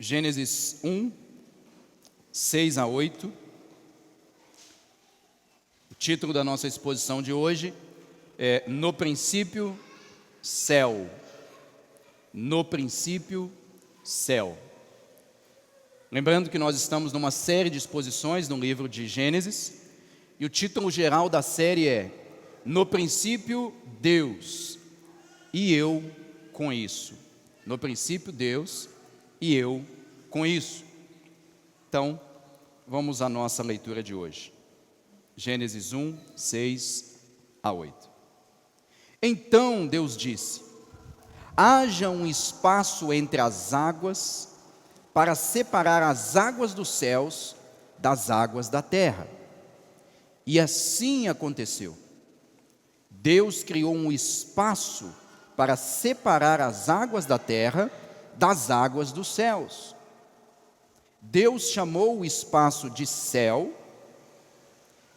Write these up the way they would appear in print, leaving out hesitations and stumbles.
Gênesis 1, 6 a 8. O título da nossa exposição de hoje é No princípio, céu. No princípio, céu. Lembrando que nós estamos numa série de exposições no livro de Gênesis, e o título geral da série é No princípio, Deus, e eu com isso. No princípio, Deus, e eu com isso. Então, vamos à nossa leitura de hoje. Gênesis 1, 6 a 8. Então Deus disse: haja um espaço entre as águas para separar as águas dos céus das águas da terra. E assim aconteceu. Deus criou um espaço para separar as águas da terra das águas dos céus. Deus chamou o espaço de céu,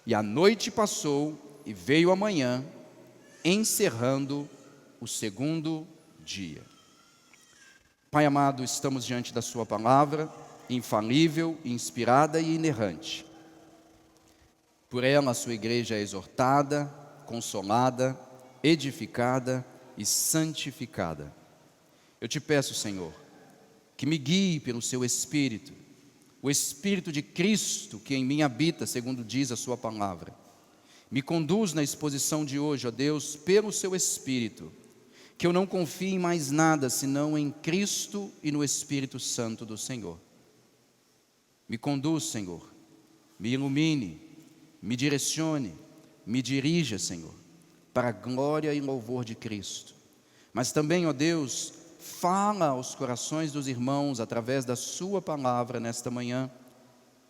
e a noite passou e veio a manhã, encerrando o segundo dia. Pai amado, estamos diante da sua palavra, infalível, inspirada e inerrante. Por ela a sua igreja é exortada, consolada, edificada e santificada. Eu te peço, Senhor, que me guie pelo seu Espírito, o Espírito de Cristo que em mim habita, segundo diz a sua palavra. Me conduz na exposição de hoje, ó Deus, pelo seu Espírito, que eu não confie em mais nada senão em Cristo e no Espírito Santo do Senhor. Me conduz, Senhor, me ilumine, me direcione, me dirija, Senhor, para a glória e louvor de Cristo. Mas também, ó Deus, fala aos corações dos irmãos através da sua palavra nesta manhã,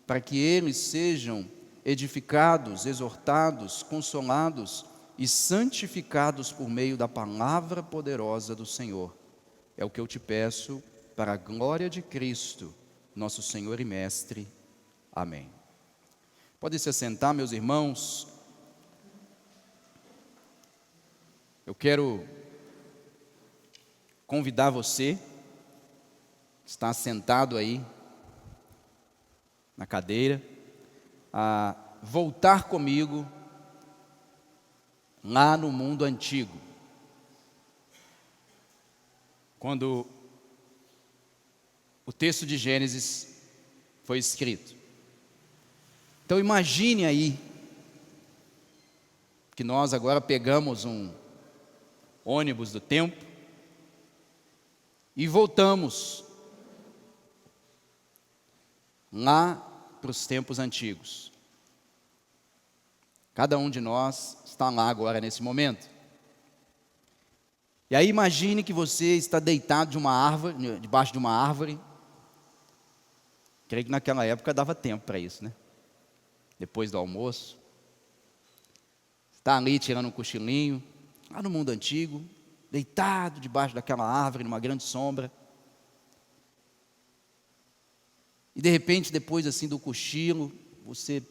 para que eles sejam edificados, exortados, consolados e santificados por meio da palavra poderosa do Senhor. É o que eu te peço para a glória de Cristo, nosso Senhor e Mestre. Amém. Pode se assentar, meus irmãos. Eu quero convidar você, que está sentado aí na cadeira, a voltar comigo lá no mundo antigo, quando o texto de Gênesis foi escrito. Então imagine aí que nós agora pegamos um ônibus do tempo e voltamos lá para os tempos antigos. Cada um de nós está lá agora nesse momento. E aí imagine que você está deitado debaixo de uma árvore. Creio que naquela época dava tempo para isso, né? Depois do almoço. Está ali tirando um cochilinho, lá no mundo antigo, deitado debaixo daquela árvore, numa grande sombra. E de repente, depois assim do cochilo, você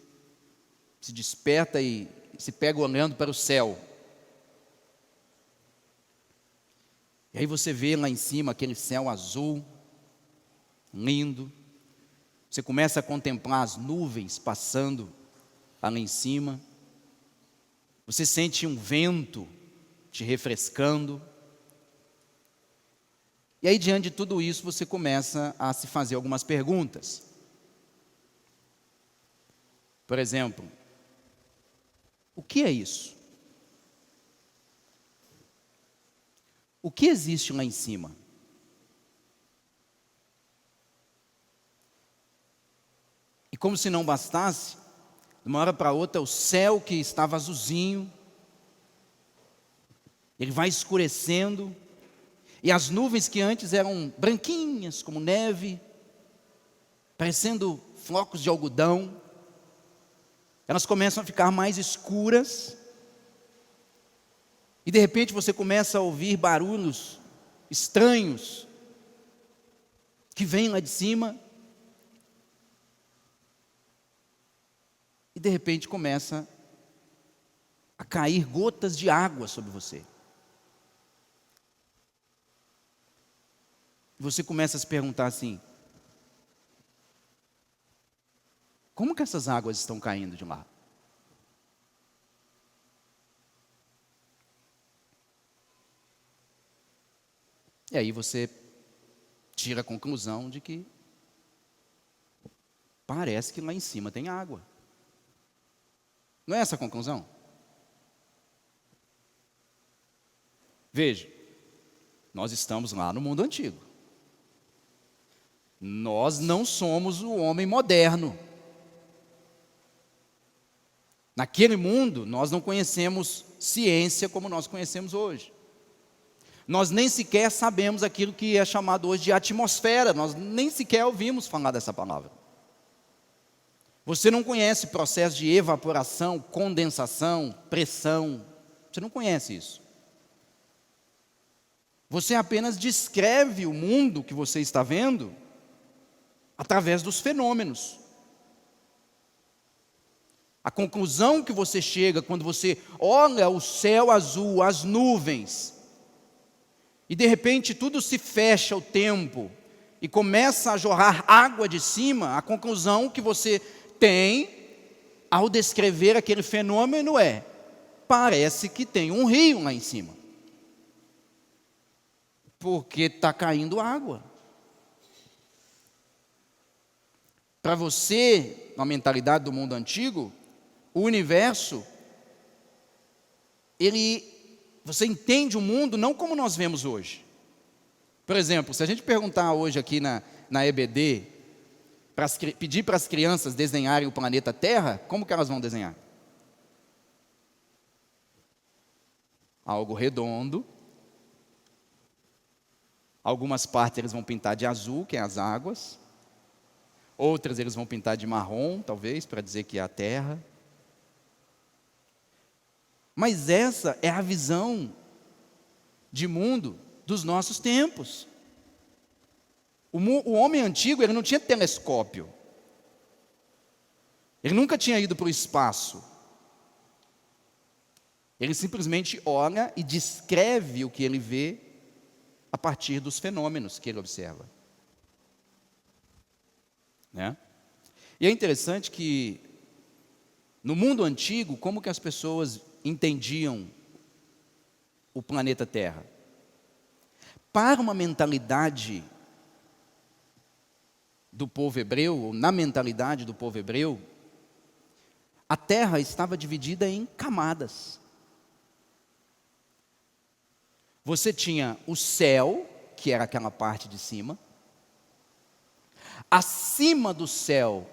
se desperta e se pega olhando para o céu. E aí você vê lá em cima aquele céu azul, lindo. Você começa a contemplar as nuvens passando lá em cima. Você sente um vento te refrescando. E aí, diante de tudo isso, você começa a se fazer algumas perguntas. Por exemplo, o que é isso? O que existe lá em cima? E como se não bastasse, de uma hora para outra, o céu que estava azulzinho, ele vai escurecendo, e as nuvens que antes eram branquinhas como neve, parecendo flocos de algodão, elas começam a ficar mais escuras, e de repente você começa a ouvir barulhos estranhos, que vêm lá de cima, e de repente começa a cair gotas de água sobre você. Você começa a se perguntar assim: Como que essas águas estão caindo de lá? E aí você tira a conclusão de que parece que lá em cima tem água. Não é essa a conclusão? Veja, nós estamos lá no mundo antigo. Nós não somos o homem moderno. Naquele mundo, nós não conhecemos ciência como nós conhecemos hoje. Nós nem sequer sabemos aquilo que é chamado hoje de atmosfera. Nós nem sequer ouvimos falar dessa palavra. Você não conhece processo de evaporação, condensação, pressão. Você não conhece isso. Você apenas descreve o mundo que você está vendo através dos fenômenos. A conclusão que você chega quando você olha o céu azul, as nuvens, e de repente tudo se fecha o tempo e começa a jorrar água de cima, a conclusão que você tem ao descrever aquele fenômeno é: parece que tem um rio lá em cima, porque está caindo água. Para você, na mentalidade do mundo antigo, o universo, você entende o mundo não como nós vemos hoje. Por exemplo, se a gente perguntar hoje aqui na EBD, pedir para as crianças desenharem o planeta Terra, como que elas vão desenhar? Algo redondo. Algumas partes eles vão pintar de azul, que é as águas. Outras eles vão pintar de marrom, talvez, para dizer que é a terra. Mas essa é a visão de mundo dos nossos tempos. O homem antigo, ele não tinha telescópio. Ele nunca tinha ido para o espaço. Ele simplesmente olha e descreve o que ele vê a partir dos fenômenos que ele observa. Né? E é interessante que no mundo antigo, como que as pessoas entendiam o planeta Terra? Para uma mentalidade do povo hebreu, ou na mentalidade do povo hebreu, a Terra estava dividida em camadas. Você tinha o céu, que era aquela parte de cima. Acima do céu,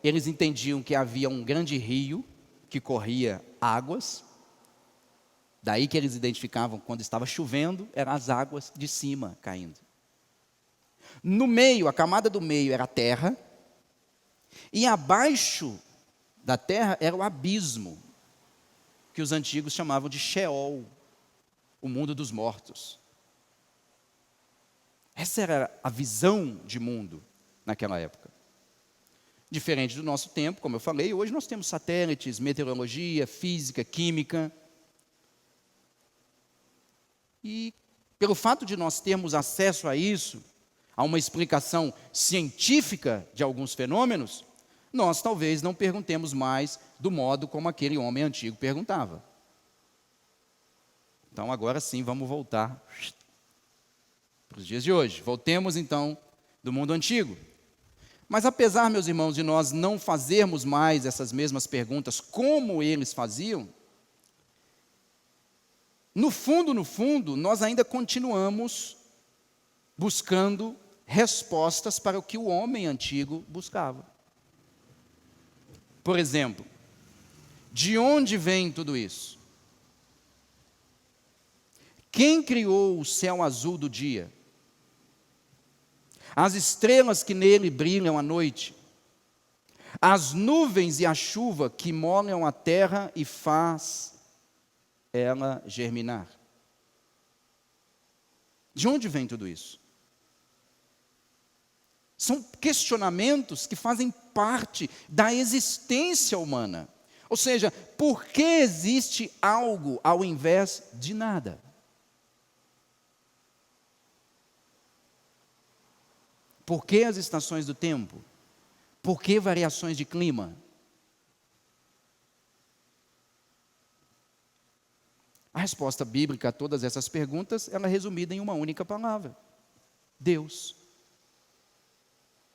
eles entendiam que havia um grande rio que corria águas. Daí que eles identificavam quando estava chovendo, eram as águas de cima caindo. No meio, a camada do meio era a terra. E abaixo da terra era o abismo, que os antigos chamavam de Sheol, o mundo dos mortos. Essa era a visão de mundo naquela época. Diferente do nosso tempo, como eu falei, hoje nós temos satélites, meteorologia, física, química. E pelo fato de nós termos acesso a isso, a uma explicação científica de alguns fenômenos, nós talvez não perguntemos mais do modo como aquele homem antigo perguntava. Então agora sim vamos voltar para os dias de hoje. Voltemos então do mundo antigo. Mas apesar, meus irmãos, de nós não fazermos mais essas mesmas perguntas como eles faziam, no fundo, nós ainda continuamos buscando respostas para o que o homem antigo buscava. Por exemplo, de onde vem tudo isso? Quem criou o céu azul do dia? As estrelas que nele brilham à noite? As nuvens e a chuva que molham a terra e faz ela germinar? De onde vem tudo isso? São questionamentos que fazem parte da existência humana. Ou seja, por que existe algo ao invés de nada? Por que as estações do tempo? Por que variações de clima? A resposta bíblica a todas essas perguntas, ela é resumida em uma única palavra: Deus.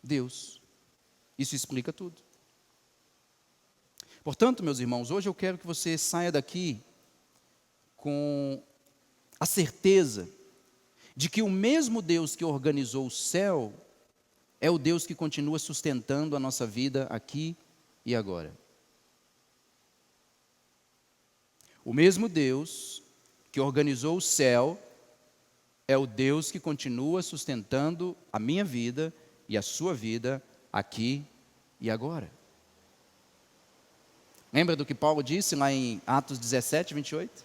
Deus. Isso explica tudo. Portanto, meus irmãos, hoje eu quero que você saia daqui com a certeza de que o mesmo Deus que organizou o céu é o Deus que continua sustentando a nossa vida aqui e agora. O mesmo Deus que organizou o céu é o Deus que continua sustentando a minha vida e a sua vida aqui e agora. Lembra do que Paulo disse lá em Atos 17, 28?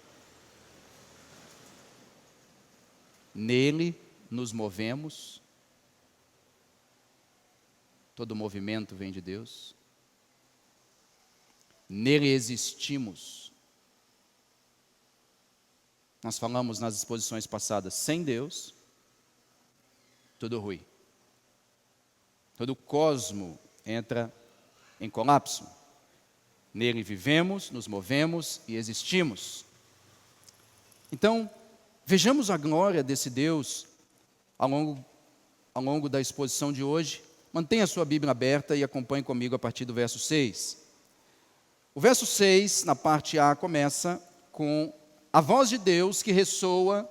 Nele nos movemos. Todo movimento vem de Deus. Nele existimos. Nós falamos nas exposições passadas, sem Deus, tudo ruim. Todo o cosmo entra em colapso. Nele vivemos, nos movemos e existimos. Então, vejamos a glória desse Deus ao longo da exposição de hoje. Mantenha a sua Bíblia aberta e acompanhe comigo a partir do verso 6. O verso 6, na parte A, começa com a voz de Deus que ressoa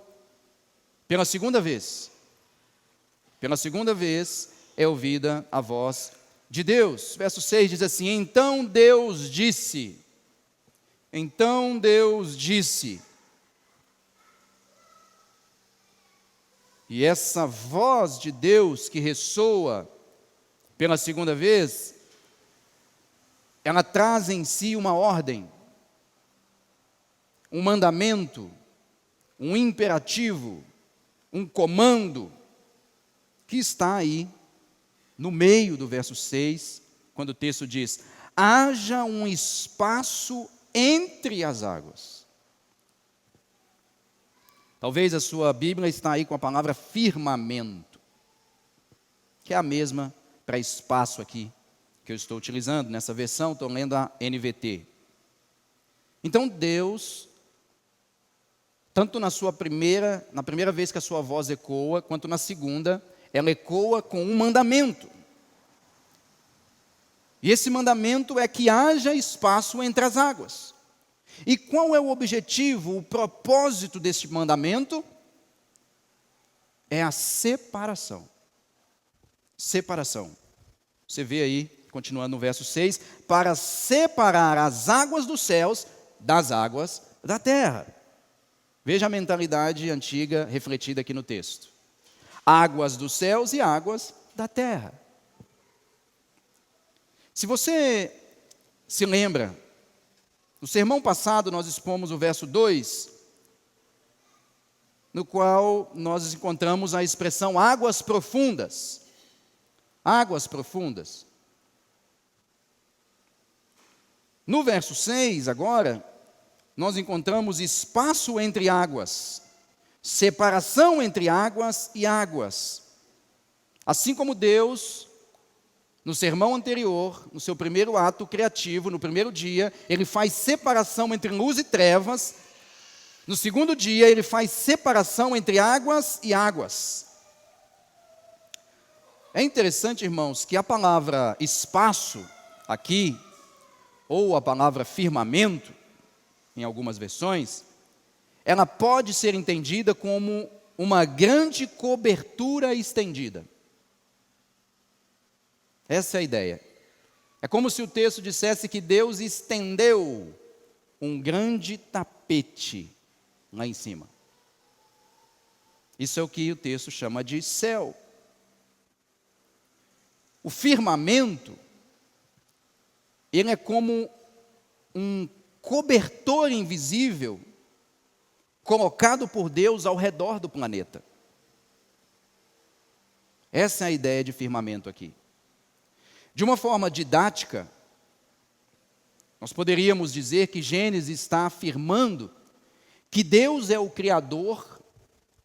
pela segunda vez. Pela segunda vez é ouvida a voz de Deus. Verso 6 diz assim: Então Deus disse. Então Deus disse. E essa voz de Deus que ressoa pela segunda vez, ela traz em si uma ordem, um mandamento, um imperativo, um comando, que está aí no meio do verso 6, quando o texto diz: haja um espaço entre as águas. Talvez a sua Bíblia está aí com a palavra firmamento, que é a mesma para espaço aqui, que eu estou utilizando. Nessa versão, estou lendo a NVT. Então Deus, tanto na primeira vez que a sua voz ecoa, quanto na segunda, ela ecoa com um mandamento. E esse mandamento é que haja espaço entre as águas. E qual é o objetivo, o propósito deste mandamento? É a separação. Separação. Você vê aí, continuando no verso 6, para separar as águas dos céus das águas da terra. Veja a mentalidade antiga refletida aqui no texto. Águas dos céus e águas da terra. Se você se lembra, no sermão passado nós expomos o verso 2, no qual nós encontramos a expressão águas profundas. Águas profundas. No verso 6, agora, nós encontramos espaço entre águas, separação entre águas e águas. Assim como Deus, no sermão anterior, no seu primeiro ato criativo, no primeiro dia, ele faz separação entre luz e trevas. No segundo dia, ele faz separação entre águas e águas. É interessante, irmãos, que a palavra espaço aqui, ou a palavra firmamento, em algumas versões, ela pode ser entendida como uma grande cobertura estendida. Essa é a ideia. É como se o texto dissesse que Deus estendeu um grande tapete lá em cima. Isso é o que o texto chama de céu. O firmamento, ele é como um cobertor invisível colocado por Deus ao redor do planeta. Essa é a ideia de firmamento aqui. De uma forma didática, nós poderíamos dizer que Gênesis está afirmando que Deus é o criador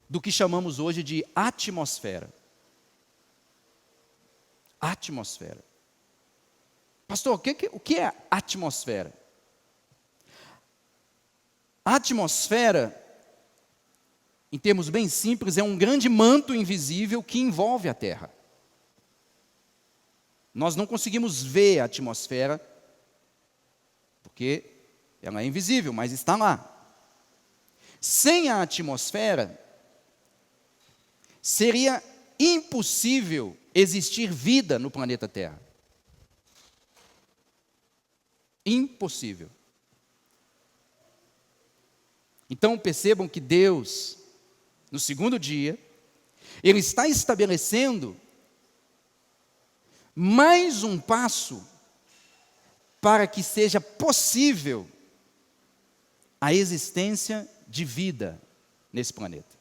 do que chamamos hoje de atmosfera. Atmosfera. Pastor, o que é atmosfera? A atmosfera, em termos bem simples, é um grande manto invisível que envolve a Terra. Nós não conseguimos ver a atmosfera, porque ela é invisível, mas está lá. Sem a atmosfera, seria impossível existir vida no planeta Terra. Impossível. Então percebam que Deus, no segundo dia, Ele está estabelecendo mais um passo para que seja possível a existência de vida nesse planeta.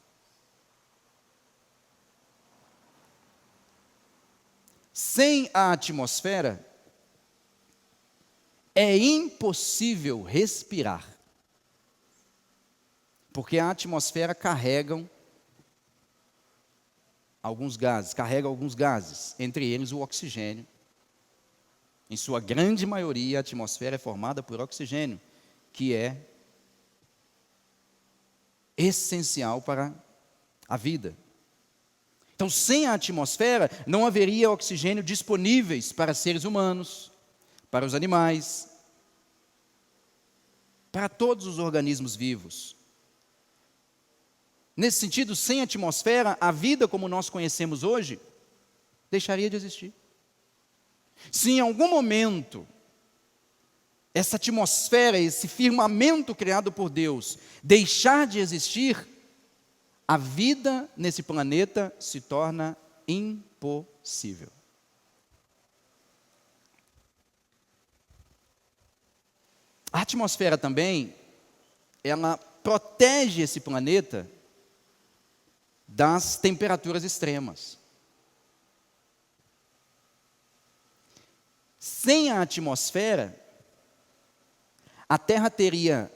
Sem a atmosfera, é impossível respirar. Porque a atmosfera carrega alguns gases, entre eles o oxigênio. Em sua grande maioria, a atmosfera é formada por oxigênio, que é essencial para a vida. Então, sem a atmosfera, não haveria oxigênio disponíveis para seres humanos, para os animais, para todos os organismos vivos. Nesse sentido, sem atmosfera, a vida como nós conhecemos hoje deixaria de existir. Se em algum momento essa atmosfera, esse firmamento criado por Deus deixar de existir, a vida nesse planeta se torna impossível. A atmosfera também, ela protege esse planeta das temperaturas extremas. Sem a atmosfera, a Terra teria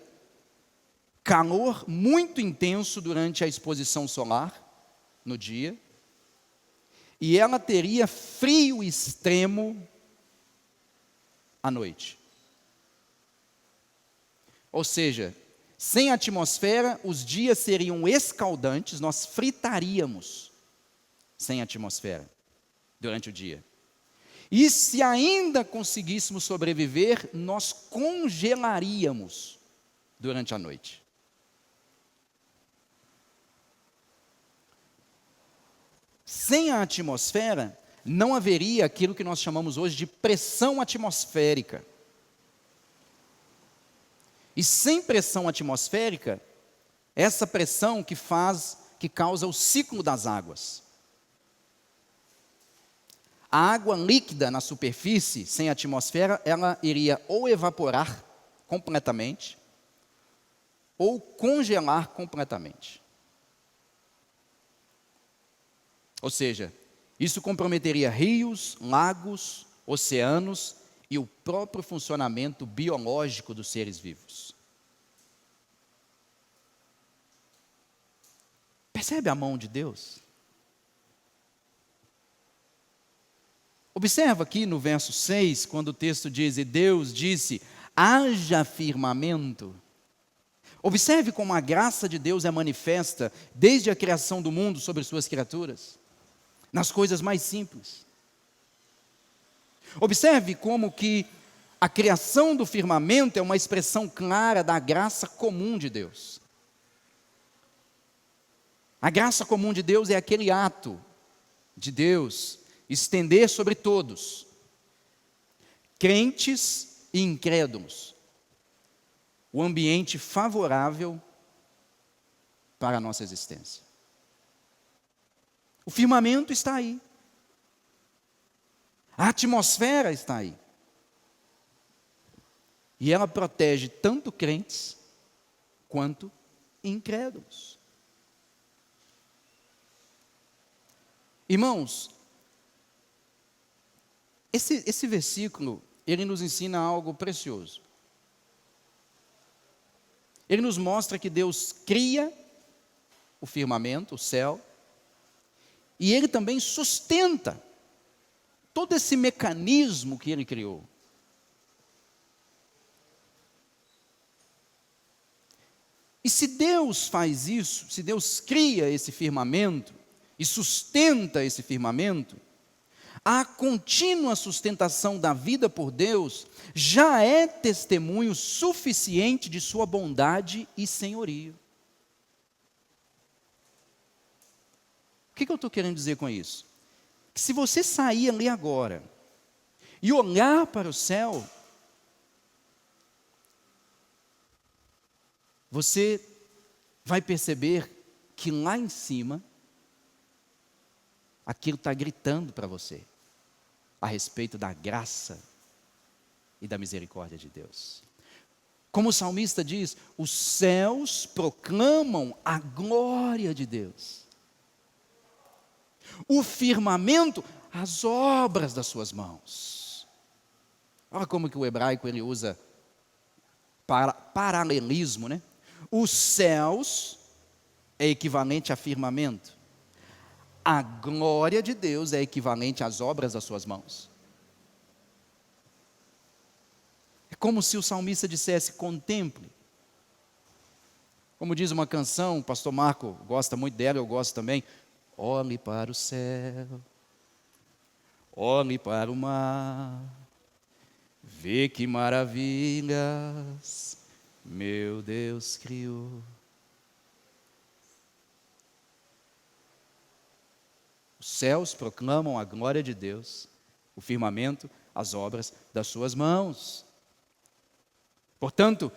calor muito intenso durante a exposição solar, no dia, e ela teria frio extremo à noite. Ou seja, sem atmosfera, os dias seriam escaldantes, nós fritaríamos sem atmosfera durante o dia. E se ainda conseguíssemos sobreviver, nós congelaríamos durante a noite. Sem a atmosfera, não haveria aquilo que nós chamamos hoje de pressão atmosférica. E sem pressão atmosférica, essa pressão que causa o ciclo das águas. A água líquida na superfície, sem atmosfera, ela iria ou evaporar completamente, ou congelar completamente. Ou seja, isso comprometeria rios, lagos, oceanos e o próprio funcionamento biológico dos seres vivos. Percebe a mão de Deus? Observa aqui no verso 6, quando o texto diz, e Deus disse, haja firmamento. Observe como a graça de Deus é manifesta desde a criação do mundo sobre suas criaturas, nas coisas mais simples. Observe como que a criação do firmamento é uma expressão clara da graça comum de Deus. A graça comum de Deus é aquele ato de Deus estender sobre todos, crentes e incrédulos, o ambiente favorável para a nossa existência. O firmamento está aí. A atmosfera está aí. E ela protege tanto crentes quanto incrédulos. Irmãos, esse versículo, ele nos ensina algo precioso. Ele nos mostra que Deus cria o firmamento, o céu, e Ele também sustenta todo esse mecanismo que Ele criou. E se Deus faz isso, se Deus cria esse firmamento e sustenta esse firmamento, a contínua sustentação da vida por Deus já é testemunho suficiente de sua bondade e senhorio. O que eu estou querendo dizer com isso? Que se você sair ali agora e olhar para o céu, você vai perceber que lá em cima, aquilo está gritando para você a respeito da graça e da misericórdia de Deus. Como o salmista diz, os céus proclamam a glória de Deus. O firmamento, as obras das suas mãos. Olha como que o hebraico ele usa paralelismo, né? Os céus é equivalente a firmamento. A glória de Deus é equivalente às obras das suas mãos. É como se o salmista dissesse: contemple. Como diz uma canção, o pastor Marco gosta muito dela, eu gosto também. Olhe para o céu, olhe para o mar, vê que maravilhas meu Deus criou. Os céus proclamam a glória de Deus, o firmamento, as obras das suas mãos. Portanto,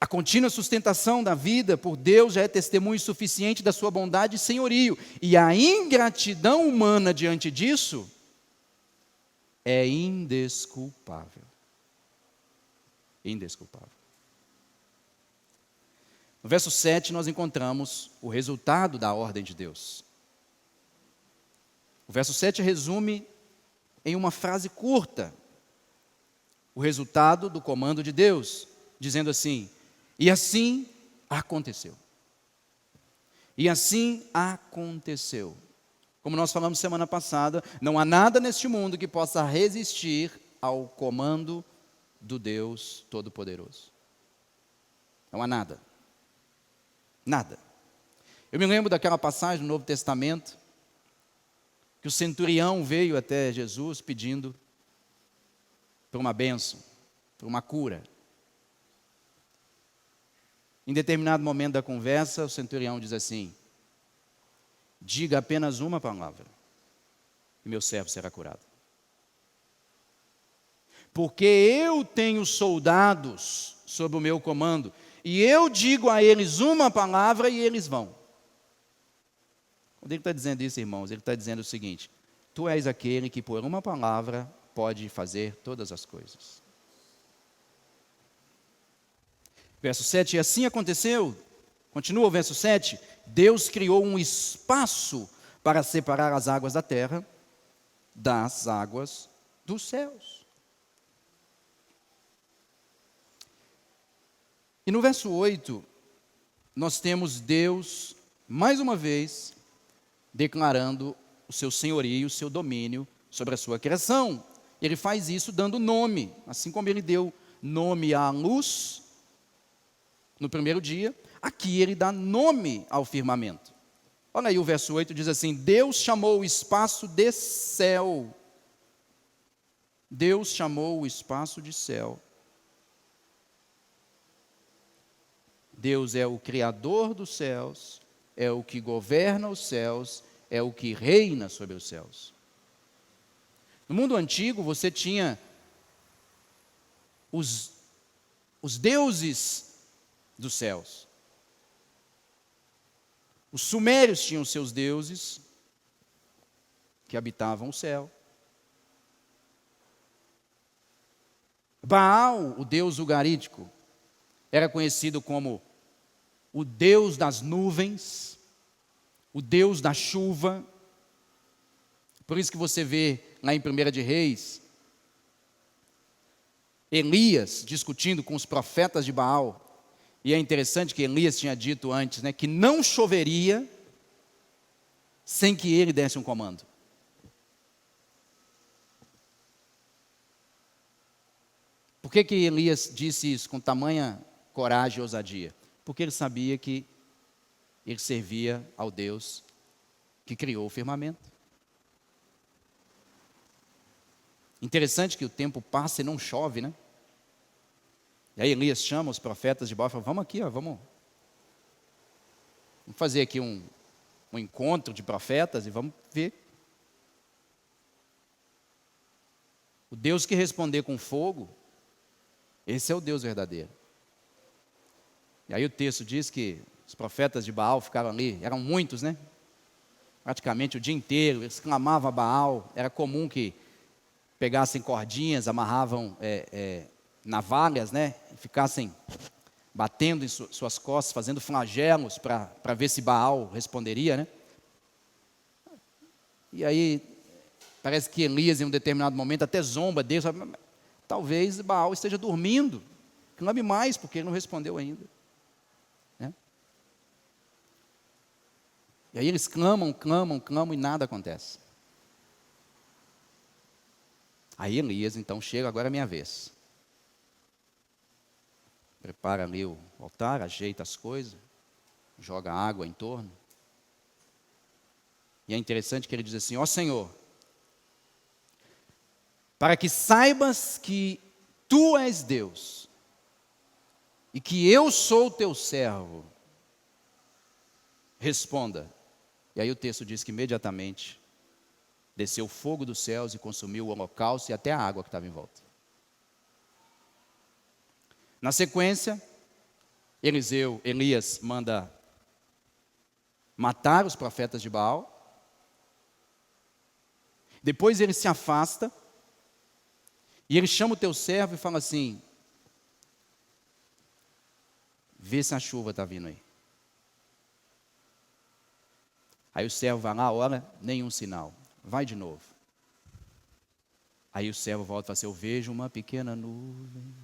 a contínua sustentação da vida por Deus já é testemunho suficiente da sua bondade e senhorio. E a ingratidão humana diante disso é indesculpável. Indesculpável. No verso 7 nós encontramos o resultado da ordem de Deus. O verso 7 resume em uma frase curta o resultado do comando de Deus, dizendo assim: e assim aconteceu. E assim aconteceu. Como nós falamos semana passada, não há nada neste mundo que possa resistir ao comando do Deus Todo-Poderoso. Não há nada. Nada. Eu me lembro daquela passagem no Novo Testamento, que o centurião veio até Jesus pedindo por uma bênção, por uma cura. Em determinado momento da conversa, o centurião diz assim: diga apenas uma palavra, e meu servo será curado. Porque eu tenho soldados sob o meu comando, e eu digo a eles uma palavra e eles vão. Quando ele está dizendo isso, irmãos, ele está dizendo o seguinte: tu és aquele que por uma palavra pode fazer todas as coisas. Verso 7, e assim aconteceu, continua o verso 7, Deus criou um espaço para separar as águas da terra das águas dos céus. E no verso 8, nós temos Deus, mais uma vez, declarando o seu senhorio, o seu domínio sobre a sua criação. Ele faz isso dando nome, assim como ele deu nome à luz no primeiro dia, aqui ele dá nome ao firmamento. Olha aí o verso 8 diz assim: Deus chamou o espaço de céu. Deus chamou o espaço de céu. Deus é o criador dos céus, é o que governa os céus, é o que reina sobre os céus. No mundo antigo você tinha os deuses dos céus. Os sumérios tinham seus deuses que habitavam o céu. Baal, o deus ugarítico, era conhecido como o deus das nuvens, o deus da chuva. Por isso que você vê lá em 1 de Reis, Elias discutindo com os profetas de Baal. E é interessante que Elias tinha dito antes, né, que não choveria sem que ele desse um comando. Por que Elias disse isso com tamanha coragem e ousadia? Porque ele sabia que ele servia ao Deus que criou o firmamento. Interessante que o tempo passa e não chove, né? E aí Elias chama os profetas de Baal e fala: vamos aqui, vamos fazer aqui um encontro de profetas e vamos ver. O Deus que responder com fogo, esse é o Deus verdadeiro. E aí o texto diz que os profetas de Baal ficaram ali, eram muitos, né? Praticamente o dia inteiro, eles clamavam a Baal. Era comum que pegassem cordinhas, amarravam navalhas, né? E ficassem batendo em suas costas, fazendo flagelos para ver se Baal responderia, né? E aí, parece que Elias, em um determinado momento, até zomba deles. Talvez Baal esteja dormindo. Clame mais, porque ele não respondeu ainda. Né? E aí eles clamam e nada acontece. Aí Elias, então, chega, agora é minha vez. Prepara ali o altar, ajeita as coisas, joga água em torno. E é interessante que ele diz assim: ó Senhor, para que saibas que Tu és Deus, e que eu sou teu servo, responda. E aí o texto diz que imediatamente desceu fogo dos céus e consumiu o holocausto e até a água que estava em volta. Na sequência, Elias manda matar os profetas de Baal. Depois ele se afasta e ele chama o teu servo e fala assim: vê se a chuva está vindo aí. Aí o servo vai lá, olha, nenhum sinal. Vai de novo. Aí o servo volta e fala assim: eu vejo uma pequena nuvem,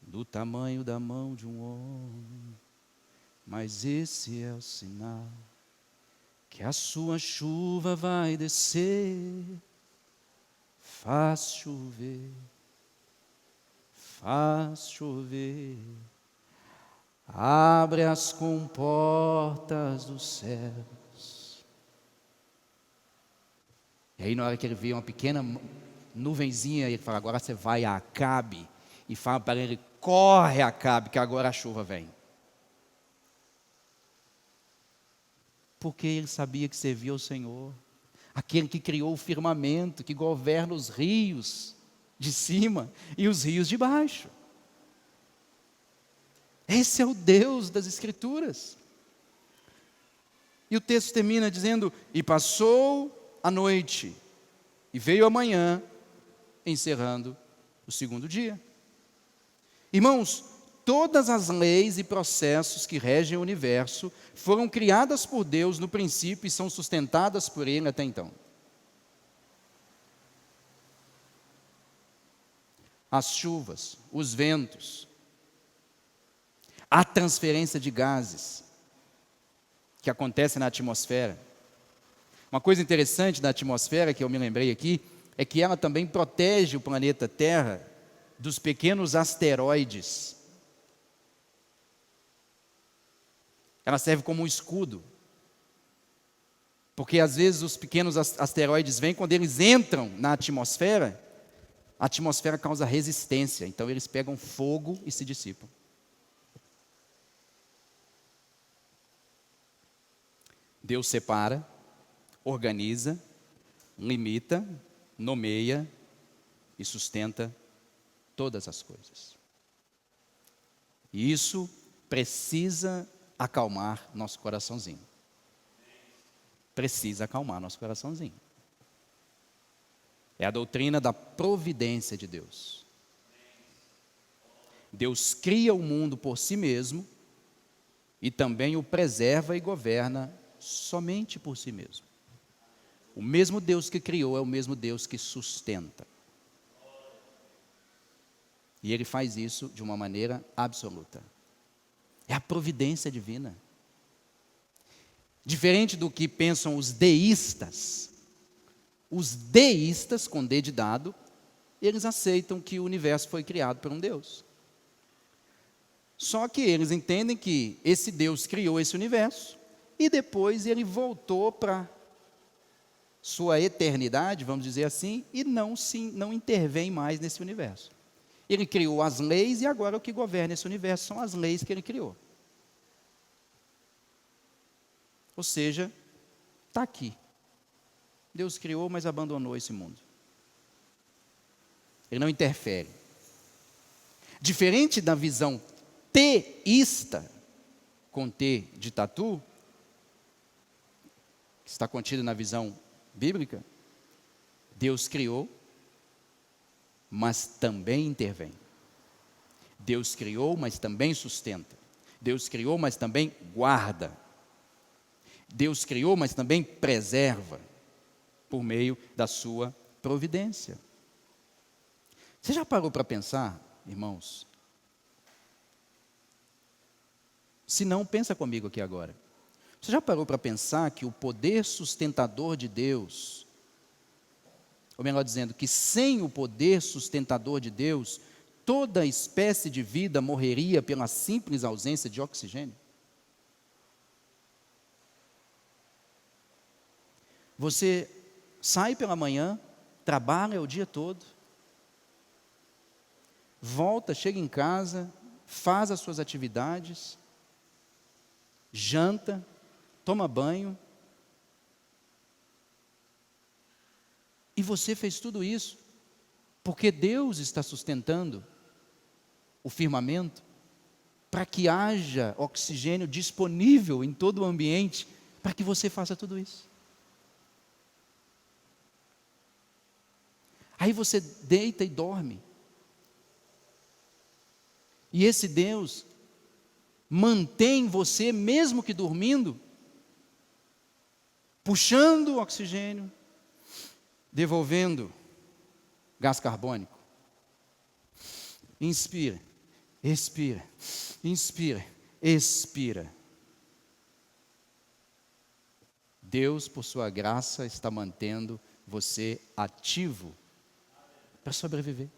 do tamanho da mão de um homem, mas esse é o sinal que a sua chuva vai descer. Faz chover, abre as comportas dos céus. E aí na hora que ele vê uma pequena nuvenzinha, ele fala: agora você vai a Acabe, e fala para ele: corre Acabe, que agora a chuva vem. Porque ele sabia que servia ao Senhor, aquele que criou o firmamento, que governa os rios de cima e os rios de baixo. Esse é o Deus das Escrituras. E o texto termina dizendo: e passou a noite, e veio a manhã, encerrando o segundo dia. Irmãos, todas as leis e processos que regem o universo foram criadas por Deus no princípio e são sustentadas por Ele até então. As chuvas, os ventos, a transferência de gases que acontece na atmosfera. Uma coisa interessante da atmosfera que eu me lembrei aqui é que ela também protege o planeta Terra dos pequenos asteroides. Ela serve como um escudo. Porque às vezes os pequenos asteroides vêm, quando eles entram na atmosfera, a atmosfera causa resistência. Então eles pegam fogo e se dissipam. Deus separa, organiza, limita, nomeia e sustenta todas as coisas. E isso precisa acalmar nosso coraçãozinho. Precisa acalmar nosso coraçãozinho. É a doutrina da providência de Deus. Deus cria o mundo por si mesmo e também o preserva e governa somente por si mesmo. O mesmo Deus que criou é o mesmo Deus que sustenta. E Ele faz isso de uma maneira absoluta. É a providência divina. Diferente do que pensam os deístas com D de dado, eles aceitam que o universo foi criado por um Deus. Só que eles entendem que esse Deus criou esse universo e depois ele voltou para sua eternidade, vamos dizer assim, e não intervém mais nesse universo. Ele criou as leis e agora o que governa esse universo são as leis que ele criou. Ou seja, está aqui. Deus criou, mas abandonou esse mundo. Ele não interfere. Diferente da visão teísta, com T de tatu, que está contida na visão bíblica, Deus criou, mas também intervém. Deus criou, mas também sustenta. Deus criou, mas também guarda. Deus criou, mas também preserva, por meio da sua providência. Você já parou para pensar, irmãos? Se não, pensa comigo aqui agora. Você já parou para pensar que o poder sustentador de Deus, ou melhor dizendo, que sem o poder sustentador de Deus, toda espécie de vida morreria pela simples ausência de oxigênio? Você sai pela manhã, trabalha o dia todo, volta, chega em casa, faz as suas atividades, janta, toma banho, e você fez tudo isso porque Deus está sustentando o firmamento para que haja oxigênio disponível em todo o ambiente para que você faça tudo isso. Aí você deita e dorme. E esse Deus mantém você, mesmo que dormindo, puxando o oxigênio, devolvendo gás carbônico. Inspira, expira, inspira, expira. Deus, por sua graça, está mantendo você ativo para sobreviver.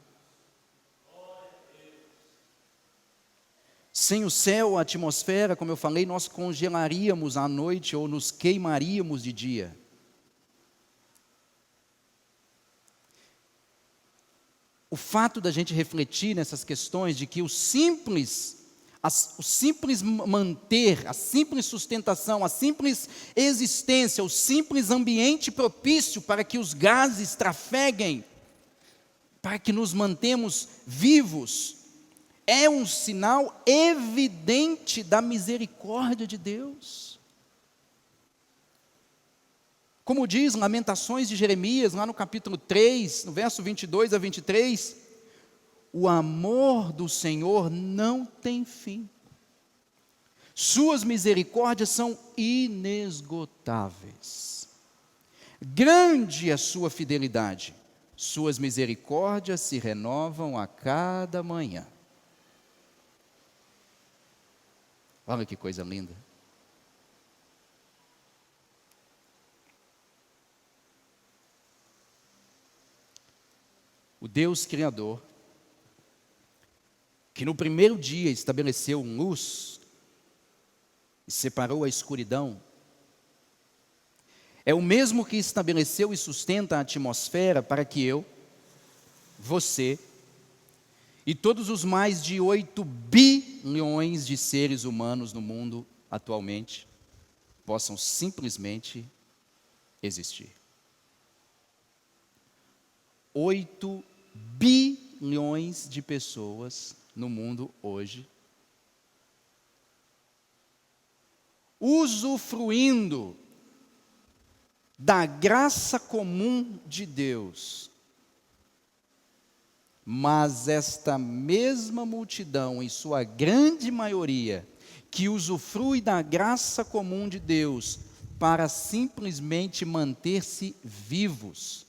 Sem o céu, a atmosfera, como eu falei, nós congelaríamos à noite ou nos queimaríamos de dia. O fato da gente refletir nessas questões de que o simples manter, a simples sustentação, a simples existência, o simples ambiente propício para que os gases trafeguem, para que nos mantemos vivos, é um sinal evidente da misericórdia de Deus. Como diz Lamentações de Jeremias, lá no capítulo 3, no verso 22 a 23, o amor do Senhor não tem fim. Suas misericórdias são inesgotáveis. Grande é a sua fidelidade. Suas misericórdias se renovam a cada manhã. Olha que coisa linda. O Deus Criador, que no primeiro dia estabeleceu luz e separou a escuridão, é o mesmo que estabeleceu e sustenta a atmosfera para que eu, você e todos os mais de 8 bilhões de seres humanos no mundo atualmente possam simplesmente existir. 8 bilhões de pessoas no mundo hoje, usufruindo da graça comum de Deus. Mas esta mesma multidão, em sua grande maioria, que usufrui da graça comum de Deus para simplesmente manter-se vivos,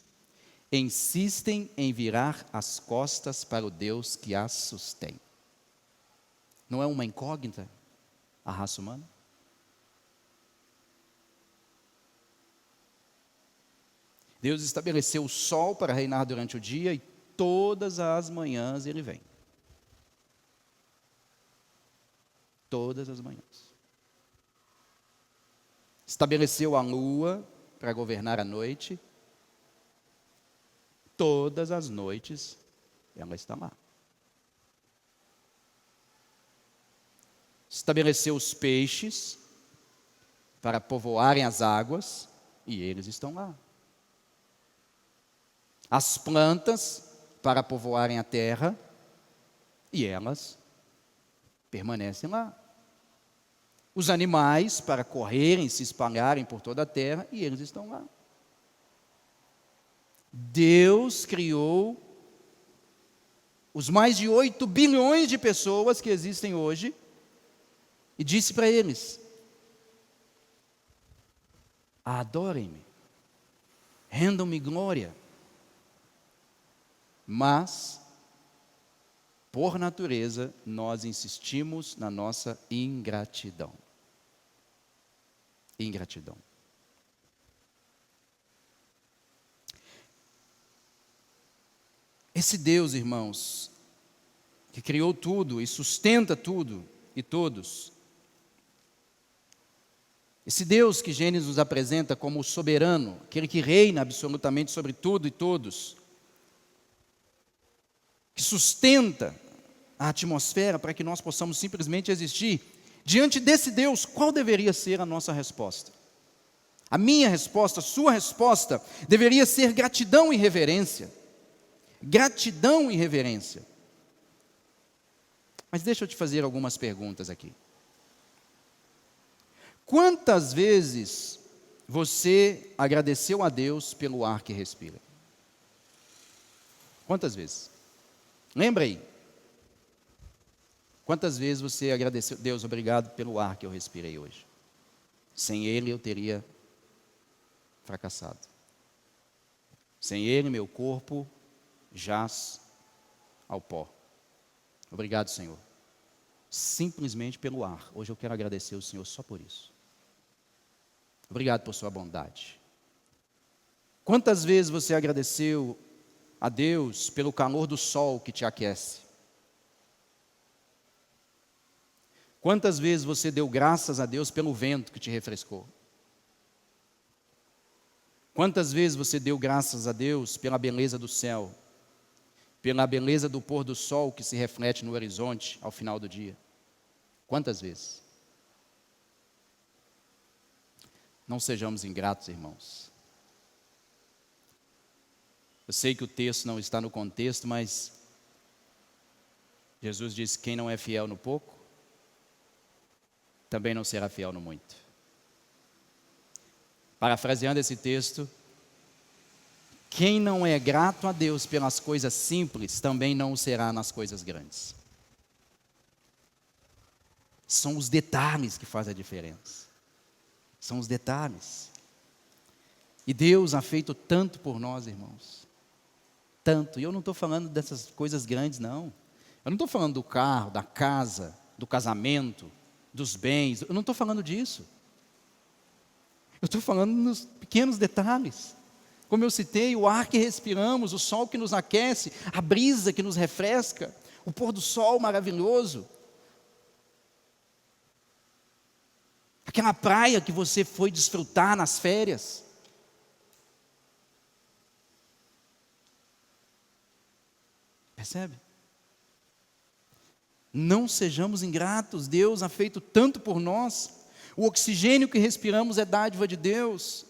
insistem em virar as costas para o Deus que as sustém. Não é uma incógnita a raça humana? Deus estabeleceu o sol para reinar durante o dia e todas as manhãs ele vem. Todas as manhãs. Estabeleceu a lua para governar a noite. Todas as noites ela está lá. Estabeleceu os peixes para povoarem as águas, e eles estão lá. As plantas para povoarem a terra, e elas permanecem lá. Os animais para correrem, se espalharem por toda a terra, e eles estão lá. Deus criou os mais de 8 bilhões de pessoas que existem hoje, e disse para eles: adorem-me, rendam-me glória. Mas, por natureza, nós insistimos na nossa ingratidão. Ingratidão. Esse Deus, irmãos, que criou tudo e sustenta tudo e todos, esse Deus que Gênesis nos apresenta como o soberano, aquele que reina absolutamente sobre tudo e todos, que sustenta a atmosfera para que nós possamos simplesmente existir, diante desse Deus, qual deveria ser a nossa resposta? A minha resposta, a sua resposta, deveria ser gratidão e reverência. Gratidão e reverência. Mas deixa eu te fazer algumas perguntas aqui. Quantas vezes você agradeceu a Deus pelo ar que respira? Quantas vezes? Lembra aí. Quantas vezes você agradeceu, Deus, obrigado pelo ar que eu respirei hoje. Sem Ele eu teria fracassado. Sem Ele meu corpo jaz ao pó. Obrigado, Senhor. Simplesmente pelo ar. Hoje eu quero agradecer ao Senhor só por isso. Obrigado por sua bondade. Quantas vezes você agradeceu a Deus pelo calor do sol que te aquece? Quantas vezes você deu graças a Deus pelo vento que te refrescou? Quantas vezes você deu graças a Deus pela beleza do céu, pela beleza do pôr do sol que se reflete no horizonte ao final do dia? Quantas vezes? Não sejamos ingratos, irmãos. Eu sei que o texto não está no contexto, mas Jesus disse: quem não é fiel no pouco, também não será fiel no muito. Parafraseando esse texto, quem não é grato a Deus pelas coisas simples, também não o será nas coisas grandes. São os detalhes que fazem a diferença. São os detalhes. E Deus ha feito tanto por nós, irmãos. Tanto. E eu não estou falando dessas coisas grandes, não. Eu não estou falando do carro, da casa, do casamento, dos bens. Eu não estou falando disso. Eu estou falando nos pequenos detalhes. Como eu citei, o ar que respiramos, o sol que nos aquece, a brisa que nos refresca, o pôr do sol maravilhoso. Aquela praia que você foi desfrutar nas férias. Percebe? Não sejamos ingratos, Deus ha feito tanto por nós. O oxigênio que respiramos é dádiva de Deus.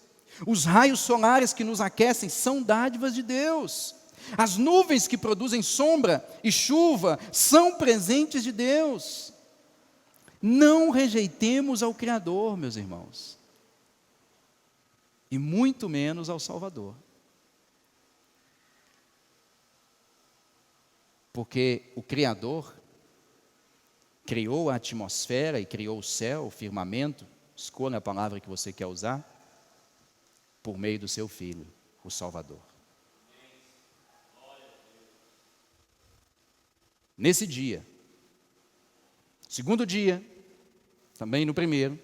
Os raios solares que nos aquecem são dádivas de Deus. As nuvens que produzem sombra e chuva são presentes de Deus. Não rejeitemos ao Criador, meus irmãos. E muito menos ao Salvador. Porque o Criador criou a atmosfera e criou o céu, o firmamento, escolha a palavra que você quer usar, por meio do seu Filho, o Salvador. Nesse dia, segundo dia, também no primeiro,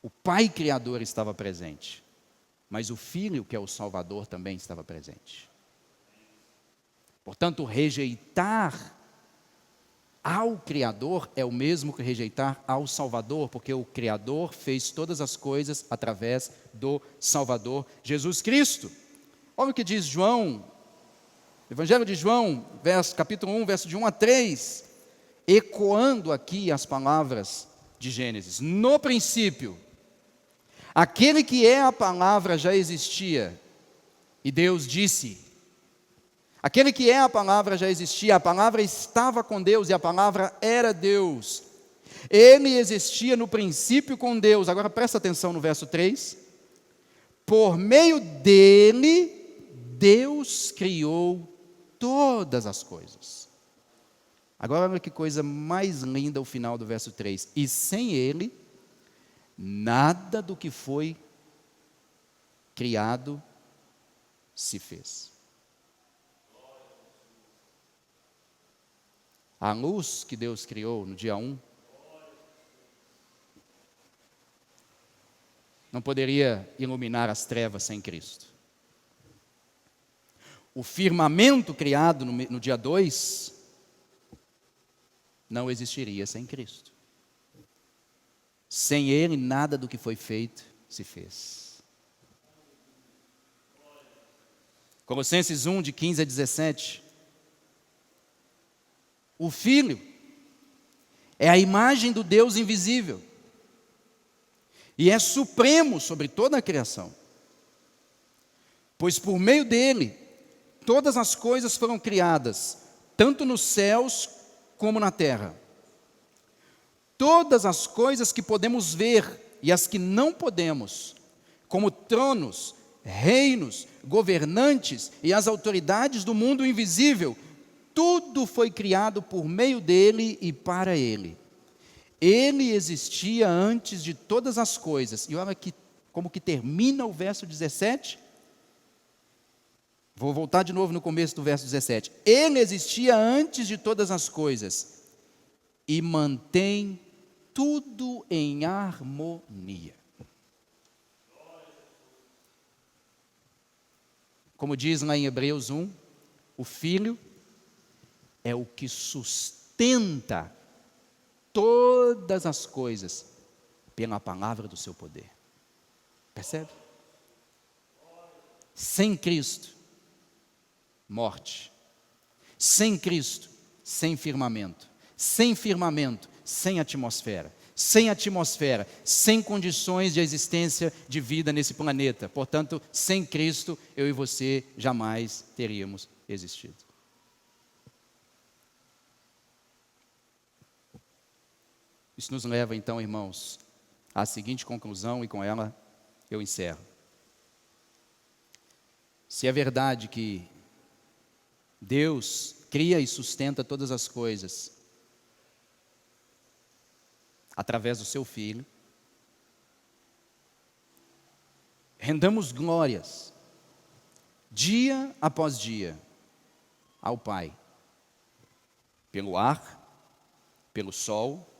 o Pai Criador estava presente, mas o Filho, que é o Salvador, também estava presente. Portanto, rejeitar ao Criador é o mesmo que rejeitar ao Salvador, porque o Criador fez todas as coisas através do Salvador, Jesus Cristo. Olha o que diz João, Evangelho de João, capítulo 1, verso de 1 a 3, ecoando aqui as palavras de Gênesis. No princípio, aquele que é a palavra já existia, e Deus disse. Aquele que é a palavra já existia, a palavra estava com Deus e a palavra era Deus. Ele existia no princípio com Deus. Agora presta atenção no verso 3. Por meio dele, Deus criou todas as coisas. Agora olha que coisa mais linda o final do verso 3. E sem ele, nada do que foi criado se fez. A luz que Deus criou no dia 1 não poderia iluminar as trevas sem Cristo. O firmamento criado no dia 2 não existiria sem Cristo. Sem Ele, nada do que foi feito se fez. Colossenses 1, de 15 a 17. O Filho é a imagem do Deus invisível e é supremo sobre toda a criação. Pois por meio dele, todas as coisas foram criadas, tanto nos céus como na terra. Todas as coisas que podemos ver e as que não podemos, como tronos, reinos, governantes e as autoridades do mundo invisível, tudo foi criado por meio dele e para ele. Ele existia antes de todas as coisas. E olha aqui como que termina o verso 17. Vou voltar de novo no começo do verso 17. Ele existia antes de todas as coisas e mantém tudo em harmonia. Como diz lá em Hebreus 1, o Filho é o que sustenta todas as coisas pela palavra do seu poder. Percebe? Sem Cristo, morte. Sem Cristo, sem firmamento. Sem firmamento, sem atmosfera. Sem atmosfera, sem condições de existência de vida nesse planeta. Portanto, sem Cristo, eu e você jamais teríamos existido. Isso nos leva então, irmãos, à seguinte conclusão, e com ela eu encerro. Se é verdade que Deus cria e sustenta todas as coisas através do seu Filho, rendamos glórias, dia após dia, ao Pai, pelo ar, pelo sol,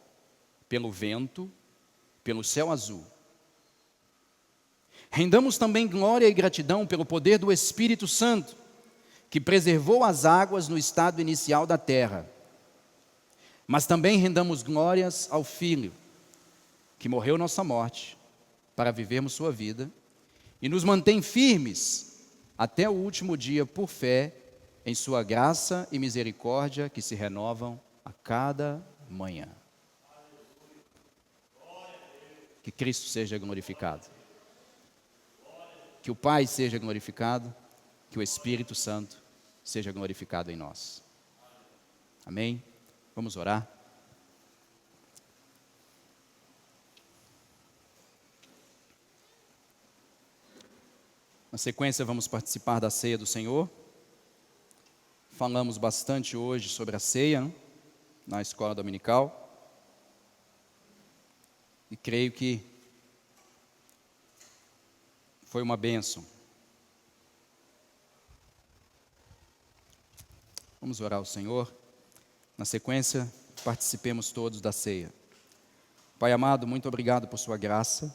pelo vento, pelo céu azul. Rendamos também glória e gratidão pelo poder do Espírito Santo, que preservou as águas no estado inicial da terra. Mas também rendamos glórias ao Filho, que morreu nossa morte, para vivermos sua vida, e nos mantém firmes até o último dia por fé, em sua graça e misericórdia, que se renovam a cada manhã. Que Cristo seja glorificado. Que o Pai seja glorificado, que o Espírito Santo seja glorificado em nós. Amém? Vamos orar. Na sequência, vamos participar da ceia do Senhor. Falamos bastante hoje sobre a ceia, na escola dominical. E creio que foi uma bênção. Vamos orar ao Senhor. Na sequência, participemos todos da ceia. Pai amado, muito obrigado por sua graça.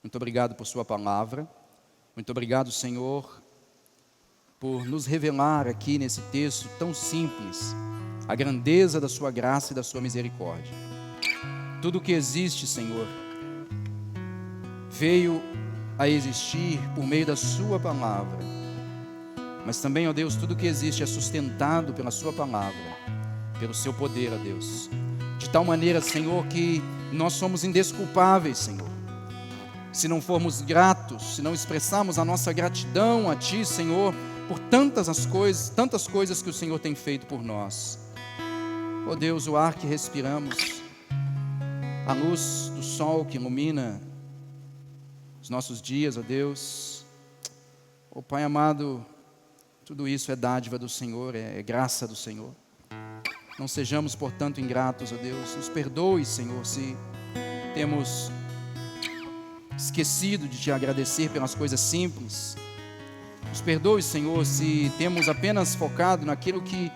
Muito obrigado por sua palavra. Muito obrigado, Senhor, por nos revelar aqui nesse texto tão simples a grandeza da sua graça e da sua misericórdia. Tudo que existe, Senhor, veio a existir por meio da sua palavra, mas também, ó Deus, tudo que existe é sustentado pela sua palavra, pelo seu poder, ó Deus, de tal maneira, Senhor, que nós somos indesculpáveis, Senhor, se não formos gratos, se não expressarmos a nossa gratidão a Ti, Senhor, por tantas coisas que o Senhor tem feito por nós. Ó Deus, o ar que respiramos, a luz do sol que ilumina os nossos dias, ó Deus, ó Pai amado, tudo isso é dádiva do Senhor, é graça do Senhor. Não sejamos, portanto, ingratos, ó Deus. Nos perdoe, Senhor, se temos esquecido de Te agradecer pelas coisas simples. Nos perdoe, Senhor, se temos apenas focado naquilo que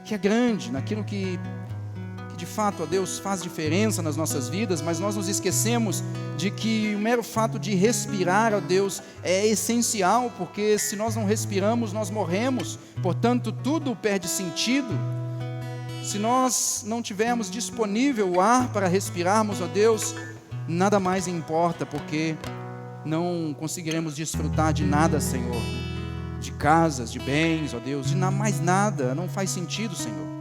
é grande, naquilo que de fato, ó Deus, faz diferença nas nossas vidas, mas nós nos esquecemos de que o mero fato de respirar, ó Deus, é essencial, porque se nós não respiramos, nós morremos. Portanto, tudo perde sentido. Se nós não tivermos disponível o ar para respirarmos, ó Deus, nada mais importa, porque não conseguiremos desfrutar de nada, Senhor, de casas, de bens, ó Deus, de mais nada, não faz sentido, Senhor.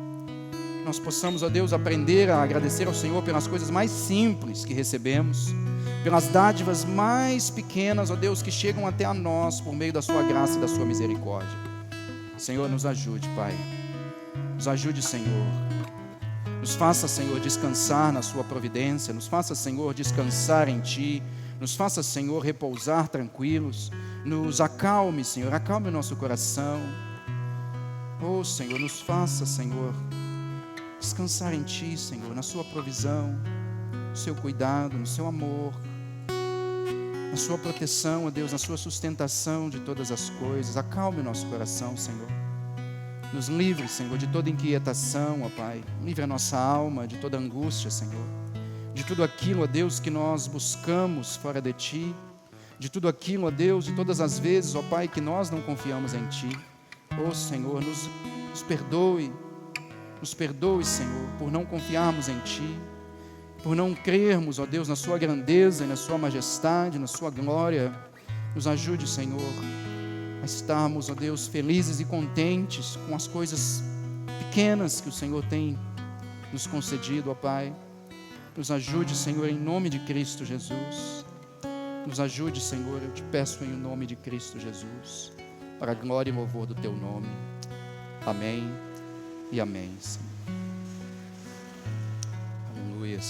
Nós possamos, ó Deus, aprender a agradecer ao Senhor pelas coisas mais simples que recebemos, pelas dádivas mais pequenas, ó Deus, que chegam até a nós por meio da sua graça e da sua misericórdia. Senhor, nos ajude, Pai. Nos ajude, Senhor. Nos faça, Senhor, descansar na sua providência. Nos faça, Senhor, descansar em Ti. Nos faça, Senhor, repousar tranquilos. Nos acalme, Senhor. Acalme o nosso coração. Oh, Senhor, nos faça, Senhor, descansar em Ti, Senhor, na sua provisão, no seu cuidado, no seu amor, na sua proteção, ó Deus, na sua sustentação de todas as coisas. Acalme o nosso coração, Senhor. Nos livre, Senhor, de toda inquietação, ó Pai. Livre a nossa alma de toda angústia, Senhor. De tudo aquilo, ó Deus, que nós buscamos fora de Ti. De tudo aquilo, ó Deus, de todas as vezes, ó Pai, que nós não confiamos em Ti. Ó Senhor, nos perdoe. Nos perdoe, Senhor, por não confiarmos em Ti, por não crermos, ó Deus, na Sua grandeza e na Sua majestade, na Sua glória. Nos ajude, Senhor, a estarmos, ó Deus, felizes e contentes com as coisas pequenas que o Senhor tem nos concedido, ó Pai. Nos ajude, Senhor, em nome de Cristo Jesus. Nos ajude, Senhor, eu Te peço em nome de Cristo Jesus, para a glória e louvor do Teu nome. Amém. E amém, Senhor. Aleluia.